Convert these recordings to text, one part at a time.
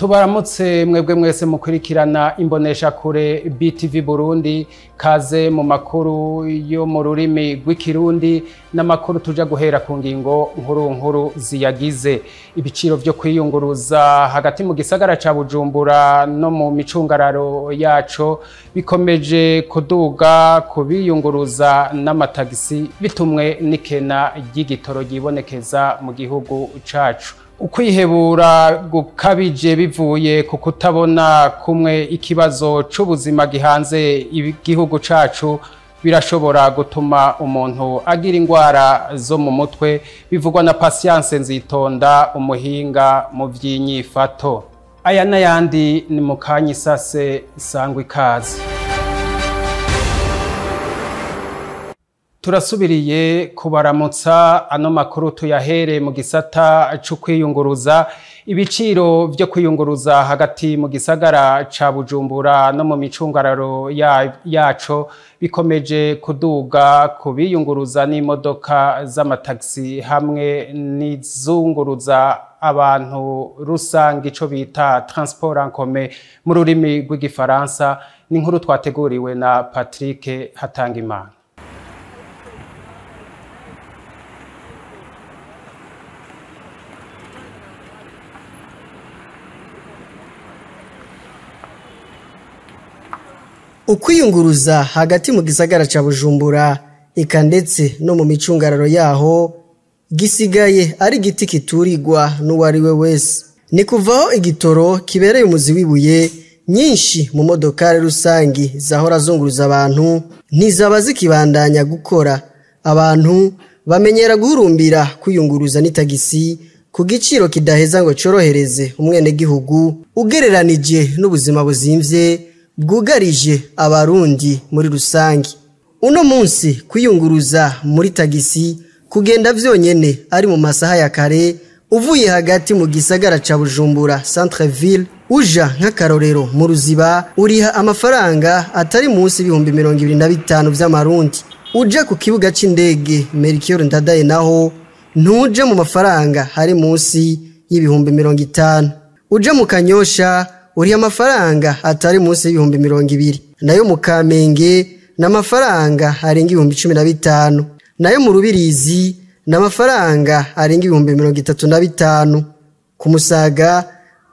Tubaramutse mwebwe mwese mukurikirana imbonesha kure BTV Burundi, kaze mu makuru yo mu rurimi rw'ikirundi n'amakuru tuja guhera ku ngingo nkuru ziyagize. Ibiciro vyo kwiyunguruza hagati mu gisagara ca Bujumbura no mu micungararo yaco bikomeje kuduga kubiyunguruza n'amatagisi bitumwe n'ikena ry'igitoro ryibonekeza mu gihugu cacu. Ukwihebura gukabije bivuye ku kutabona kumwe ikibazo c'ubuzima gihanze igihugu cacu birashobora gutuma umuntu agira ingwara zo mu mutwe, bivugwa na Patience Nzitonda, umuhinga mu vy'inyifato. Aya n'ayandi ni mu kanyisase sangwa ikaze. Turasubiriye kubaramutsa, ano makuru tuyahere mu gisata cyo kwiyunguruza. Ibiciro vyo kwiyunguruza hagati mu gisagara ca Bujumbura no mu micungararo yaco bikomeje kuduga kubiyunguruza n'imodoka z'amatagisi hamwe n'izunguruza abantu rusange, ico bita transport en commun mu rurimi rw'igifaransa. Ni inkuru twateguriwe na Patrick Hatangimana. Ukwiyunguruza hagati mu gisagara ca Bujumbura eka ndetse no mu micungararo yaho gisigaye ari igiti kiturirwa n'uwariwe wese. Ni kuvaho igitoro kibereye umuzi w'ibuye, nyinshi mu modokari rusangi zahora zunguruza abantu ntizaba zikibandanya gukora. Abantu bamenyera guhurumbira kwiyunguruza n'itagisi ku giciro kidaheza ngo corohereze umwenegihugu ugereranije n'ubuzima buzimvye bwugarije abarundi muri rusangi. Uno munsi kwiyunguruza muri tagisi kugenda vyonyene ari mu masaha ya kare uvuye hagati mu gisagara ca Bujumbura centre ville uja nk'akarorero mu Ruziba uriha amafaranga atari munsi y'ibihumbi 25 vy'amarundi. Uja ku kibuga c'indege Melchior Ndadaye naho ntuje mu mafaranga hari munsi y'ibihumbi 50. Uja mu Kanyosha uriha amafaranga atari munsi y'ibihumbi 20. Nayo mu Kamenge n'amafaranga arenga ibihumbi 15. Nayo mu Rubirizi n'amafaranga arenga ibihumbi 35. Ku Musaga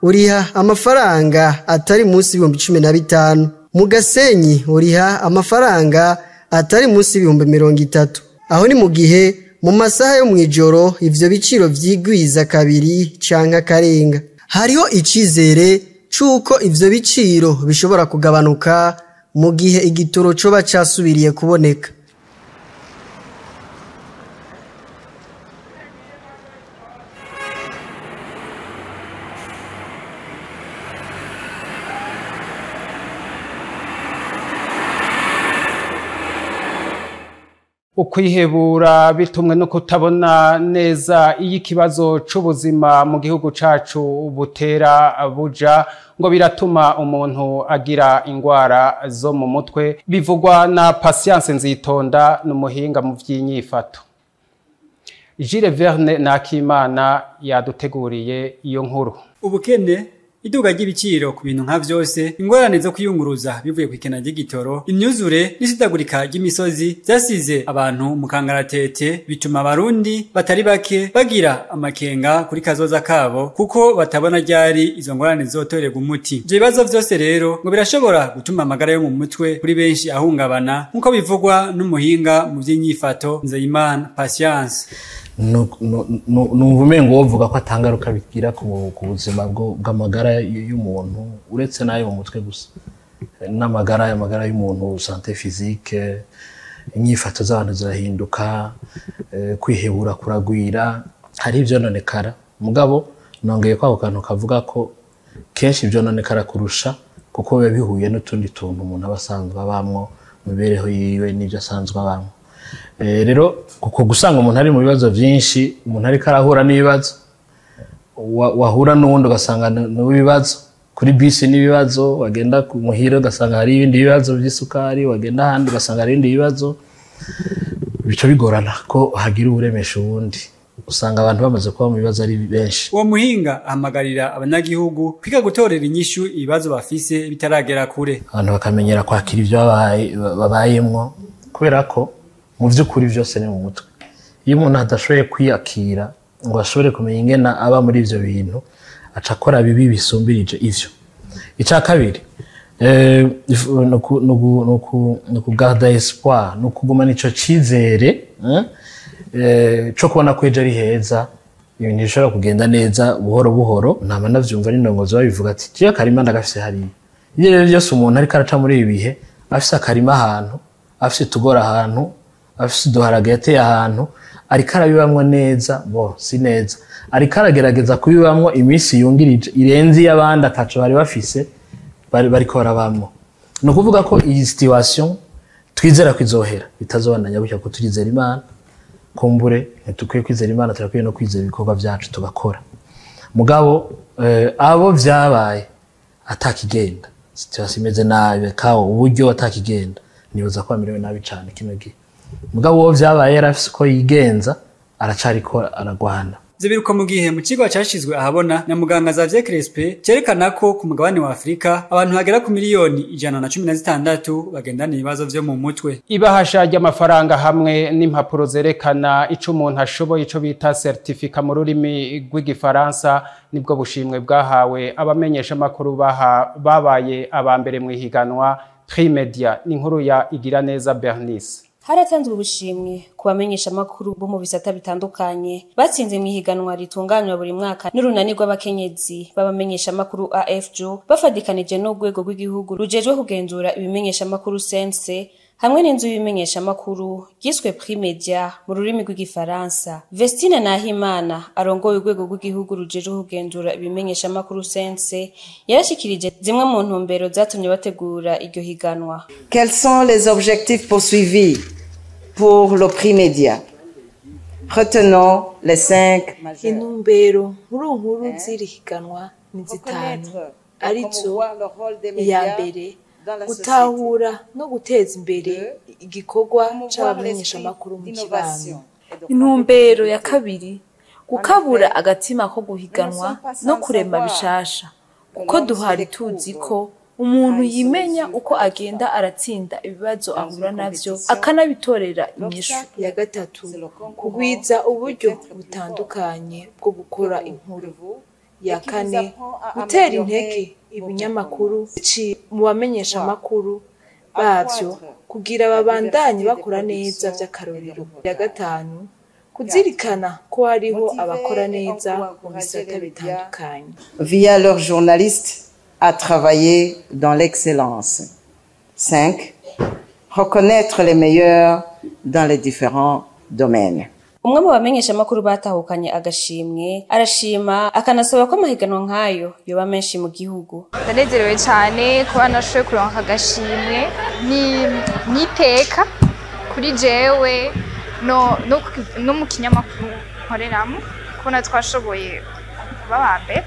uriha amafaranga atari munsi y'ibihumbi 15. Mu Gasenyi uriha amafaranga atari munsi y'ibihumbi 30. Aho ni mu gihe mu masaha yo mwijoro ivyo biciro vyigwiza kabiri canke akarenga. Hariho icizere cuko ivyo biciro bishobora kugabanuka mu gihe igitoro coba casubiriye kuboneka. Ukwihebura bitumwe no kutabona neza iyo ikibazo c'ubuzima mu gihugu cacu butera buja ngo biratuma umuntu agira ingwara zo mu mutwe, bivugwa na Patience Nzitonda, n'umuhinga mu vy'inyifato. Jules Verne Nakimana yaduteguriye iyo nkuru. Ubukene, iduga ry'ibiciro ku bintu nka vyose, ingorane zo kwiyunguruza bivuye ku ikena ry'igitoro, imyuzure n'isitagurika ry'imisozi vyasize abantu mu kangaratete, bituma abarundi batari bake bagira amakenga kuri kazoza kabo kuko batabona ryari izo ngorane zotorerwa umuti. Ivyo bibazo vyose rero ngo birashobora gutuma amagara yo mu mutwe kuri benshi ahungabana, nkuko bivugwa n'umuhinga mu vy'inyifato Nzeyimana Patience. Nuvumengo wovuga ko atangaruka bigira ku buzima bw'amagara y'umuntu uretse nayo mu mutwe gusa, n'amagara y'umuntu, santé physique, inyifato z'abantu zirahinduka, kwihebura kuragwira, hari ivyo nonekara. Mugabo nongeye ko ako kantu kavuga ko kenshi ivyo nonekara kurusha kuko biba bihuye n'utundi tuntu umuntu abasanzwe abamwo mu mibereho yiwe n'ivyo asanzwe abamwo. Rero kuko gusanga umuntu ari mu bibazo vyinshi, umuntu ariko arahura n'ibibazo, wahura n'uwundi ugasanga n'ibibazo, kuri bisi n'ibibazo, wagenda ku muhira ugasanga hari ibindi bibazo by'isukari, wagenda ahandi ugasanga hari ibindi bibazo, bico bigorana ko hagira uremesha uwundi. usanga abantu bamaze kuba mu bibazo ari benshi. Uwo muhinga ahamagarira abanyagihugu kwiga gutorera inyishu ibibazo bafise bitaragera kure. Abantu bakamenyera kwakira ivyo babayemwo kubera ko mu vy'ukuri vyose ni mu mutwe. Iyo umuntu adashoboye kwiyakira ngo ashobore kumenya ingena aba muri ivyo bintu aca akora bibi bisumbirije ivyo. Ica kabiri no kugarda espoir, no kugumana ico cizere co kubona ko ejo ari heza, ibintu bishobora kugenda neza buhoro buhoro. Ntama navyumva n'indongozi babivuga ati je akarima ndagafise hariya. Iyo rero byose umuntu ariko araca muri ibi bihe afise akarima ahantu, afise tugora ahantu, afise uduharage yateye ahantu, ariko arabibamwo neza, si neza, ariko aragerageza kubibamwo iminsi yungirije irenze y'abandi ataco bari bafise bariko barabamwo. Ni ukuvuga ko iyi situation twizera ko izohera, bitazobandanya gutya ko turizera Imana. Kumbure ntitukwiye kwizera Imana, turakwiye no kwizera ibikorwa vyacu tugakora. Mugabo abo vyabaye atakigenda, situation imeze nabi, kawo uburyo atakigenda, nibaza ko amerewe nabi cane kino gihe. Mugabo wo vyabaye yarafise ko yigenza, aracariko aragwana. Zibiruka mu gihe mu kigo cyashizwe ahabona na muganga Xavier Crespe cerekana ko ku mugabane wa Afrika abantu hagera ku miliyoni 116 bagendana ibibazo vyo mu mutwe. Ibahasha ry'amafaranga hamwe n'impapuro zerekana ico umuntu ashoboye, ico bita certificat mu rurimi rw'igifaransa, nibwo bushimwe bwahawe abamenyesha makuru babaye abambere mu higanwa Trimedia. N'inkuru ya Igiraneza Bernice. Haratanzwe ubushimwe ku bamenyesha makuru bo mu bisata bitandukanye batsinze mu higanwa ritunganywa buri mwaka n'urunani rw'abakenyezi babamenyesha makuru AFJO bafadikanije n'urwego rw'igihugu rujejwe kugenzura ibimenyesha makuru Sense hamwe n'inzu y'ibimenyesha makuru yiswe Primedia mu rurimi rw'igifaransa. Vestine Nahimana arongoye urwego rw'igihugu rujejwe kugenzura ibimenyesha makuru Sense yarashikirije zimwe mu ntumbero zatumye bategura iryo higanwa. Quels sont les objectifs poursuivis pour le Primedia? Retenons les 5 majeurs. Intumbero nkuru ziri higanwa ni zitanu, arizo iya mbere gutahura no guteza imbere igikorwa c'abamenyesha makuru mu kibano. Intumbero ya kabiri gukabura agatima ko guhiganwa no kurema bishasha, kuko duhari tuzi ko umuntu yimenya uko agenda aratsinda ibibazo ahura navyo akanabitorera inyishu. Ya gatatu kugwiza uburyo butandukanye bwo gukora inkuru. Ya kane gutera intege ibinyamakuru mu bamenyesha makuru bavyo kugira babandanye bakora neza vy'akarorero. Ya gatanu kuzirikana ko hariho abakora neza mu bisata bitandukanye. Via leurs journalistes à travailler dans l'excellence. 5. Reconnaître les meilleurs dans les différents domaines. Umwe mu bamenyesha makuru batahukanye agashimwe arashima akanasaba ko amahiganwa nkayo yoba menshi mu gihugu. Ndanezerewe cyane kuba nashoboye kuronka agashimwe ni iteka kuri jewe no mu kinyamakuru nkoreramo, kubona twashoboye kuba bambe.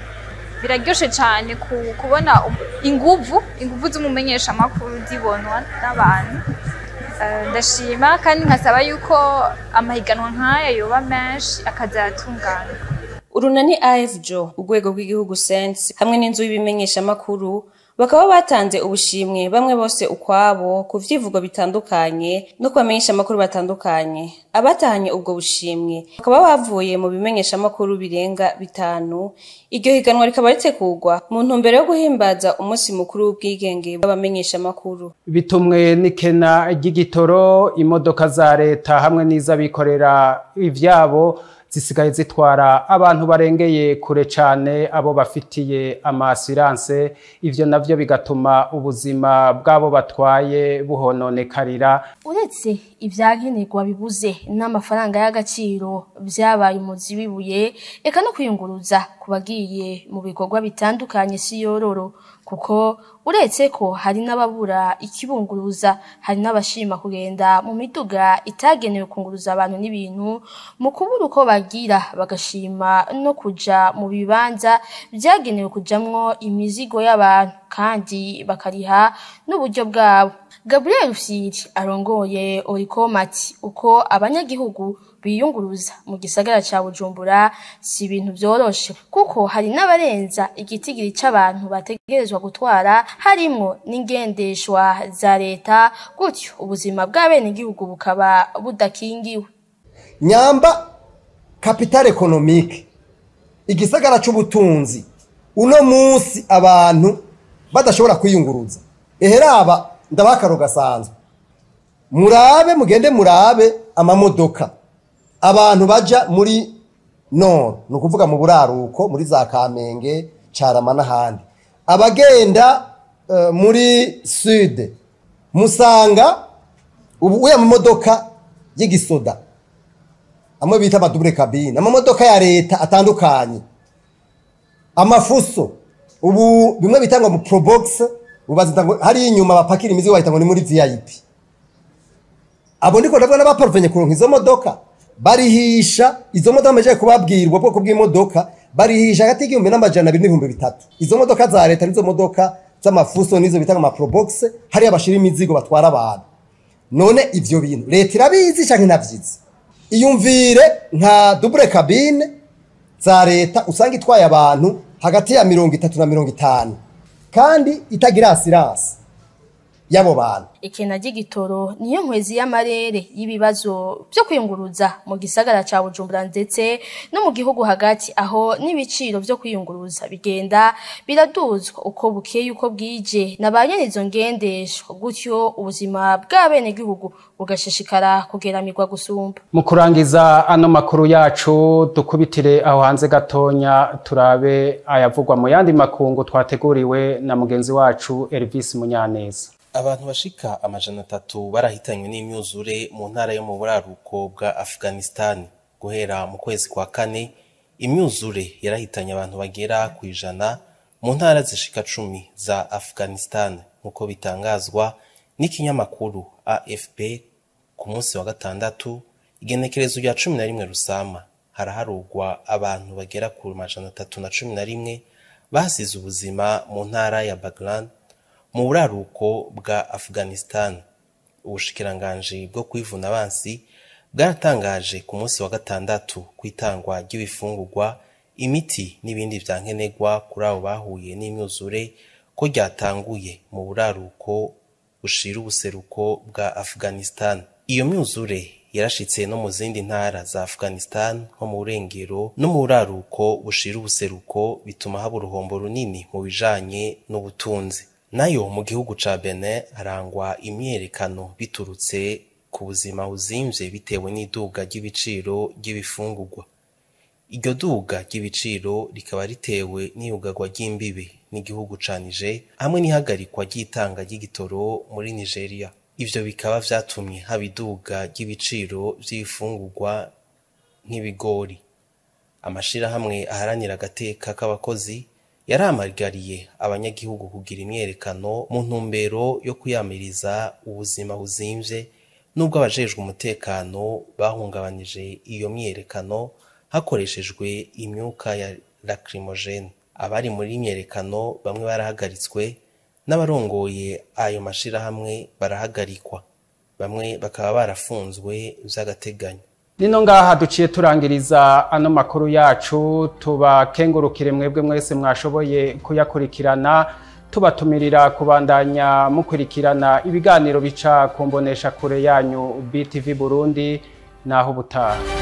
Biraryoshe cyane kubona inguvu z'umumenyesha makuru zibonwa n'abantu. Ndashima kandi nkasaba yuko amahiganwa nk'aya yoba menshi akazatungana. Urunani AFJO urwego rw'igihugu Sense hamwe n'inzu y'ibimenyesha makuru bakaba batanze ubushimwe bamwe bose ukwabo ku vyivugo bitandukanye no kubamenyesha makuru batandukanye. Abatahanye ubwo bushimwe bakaba bavuye mu bimenyesha makuru birenga 5. Iryo higanwa rikaba ritegurwa mu ntumbero yo guhimbaza umunsi mukuru w'ubwigenge bw'abamenyesha makuru. Bitumwe n'ikena ry'igitoro, imodoka za leta hamwe n'iz'abikorera ivyabo zisigaye zitwara abantu barengeye kure cyane abo bafitiye amassurance. Ivyo navyo bigatuma ubuzima bwabo batwaye buhononekarira. Uretse ivyagenerwa bibuze n'amafaranga y'agaciro vyabaye umuzi wibuye, eka no kwiyunguruza kubagiye mu bikorwa bitandukanye si yororo, kuko uretse ko hari n'ababura ikibunguruza, hari n'abashima kugenda mu miduga itagenewe kunguruza abantu n'ibintu, mu kubura uko bagira bagashima no kuja mu bibanza vyagenewe kujamwo imizigo y'abantu kandi bakariha n'uburyo bwabo. Gabriel Fsiri arongoye Oricomati uko abanyagihugu biyunguruza mu gisagara ca Bujumbura si ibintu vyoroshe kuko hari n'abarenza igitigiri c'abantu bategerezwa gutwara harimwo n'ingendeshwa za leta gutyo ubuzima bw'abene igihugu bukaba budakingiwe. Nyamba capital economique igisagara c'ubutunzi uno munsi abantu badashobora kwiyunguruza eheraba ndabakaro gasanzwe murabe mugende murabe amamodoka abantu baja muri nord no kuvuga mu buraruko muri za Kamenge Carama n'ahandi abagenda muri sud musanga ubu uya mu modoka y'igisoda amwe bita double cabine amamodoka ya leta atandukanye amafuso ubu bimwe bitangwa mu probox ubazita hari inyuma bapakira imizigo bahitangwa ni muri VIP abo ndiko ndabona baparvenye kuronka izo modoka barihisha izo modoka amaje kubabwirwa bwoko bw'imodoka barihisha hagati y'igihumbi n'amajana 2 n'ibihumbi 3 izo modoka za leta nizo modoka z'amafuso nizo bitanga ama probox hari abashira imizigo batwara abantu none ivyo bintu leta irabizi canke ntavyizi iyumvire nka double cabine za leta usanga itwaye abantu hagati ya 30 na 50 kandi itagira assurance yabo bantu. Ikena ry'igitoro niyo nkwezi y'amarere y'ibibazo byo kwiyunguruza mu gisagara ca Bujumbura ndetse no mu gihugu hagati aho n'ibiciro byo kwiyunguruza bigenda biraduzwa uko bukeye uko bwije nabanye nizo ngendeshwa gutyo ubuzima bw'abene gihugu bugashishikara kugeramirwa gusumba. Mu kurangiza ano makuru yacu dukubitire aho hanze gatonya turabe ayavugwa mu yandi makungu twateguriwe na mugenzi wacu Elvis Munyaneza. Abantu bashika amajana 3 barahitanywe n'imyuzure mu ntara yo mu buraruko bwa Afghanistan guhera mu kwezi kwa kane. Imyuzure yarahitanye abantu bagera ku 100 mu ntara zishika 10 za Afghanistan nkuko bitangazwa n'ikinyamakuru AFP ku munsi wa gatandatu igenekerezo rya 11 Rusama. Haraharugwa abantu bagera ku majana 311 basize ubuzima mu ntara ya Baghlan mu buraruko bwa Afghanistan. Ubushikiranganje bwo kwivuna abansi bwaratangaje ku munsi wa gatandatu kwitangwa ry'ibifungurwa imiti n'ibindi vyankenegwa kuri abo bahuye n'imyuzure ko ryatanguye mu buraruko bushira ubuseruko bwa Afghanistan. Iyo myuzure yarashitse no mu zindi ntara za Afghanistan nko mu burengero no mu buraruko bushira ubuseruko bituma haba uruhombo runini mu bijanye n'ubutunzi. Nayo mu gihugu ca Benin harangwa imyerekano biturutse ku buzima buzimvye bitewe n'iduga ry'ibiciro ry'ibifungurwa. Iryo duga ry'ibiciro rikaba ritewe n'iyugarwa ry'imbibe n'igihugu ca Niger hamwe n'ihagarikwa ry'itanga ry'igitoro muri Nigeria. Ivyo bikaba vyatumye haba iduga ry'ibiciro vy'ibifungurwa nk'ibigori. Amashirahamwe aharanira agateka k'abakozi yaramarigariye abanyagihugu kugira imyerekano mu ntumbero yo kuyamiriza ubuzima buzimvye nubwo abajejwe umutekano bahungabanije iyo myerekano hakoreshejwe imyuka ya lacrimogene. Abari muri myerekano bamwe barahagaritswe n'abarongoye ayo mashirahamwe barahagarikwa, bamwe bakaba barafunzwe vy'agateganyo. Nino ngaha duciye turangiriza ano makuru yacu, tubakengurukire mwebwe mwese mwashoboye kuyakurikirana, tubatumirira kubandanya mukurikirana ibiganiro bica kumbonesha kure yanyu BTV Burundi naho butaha.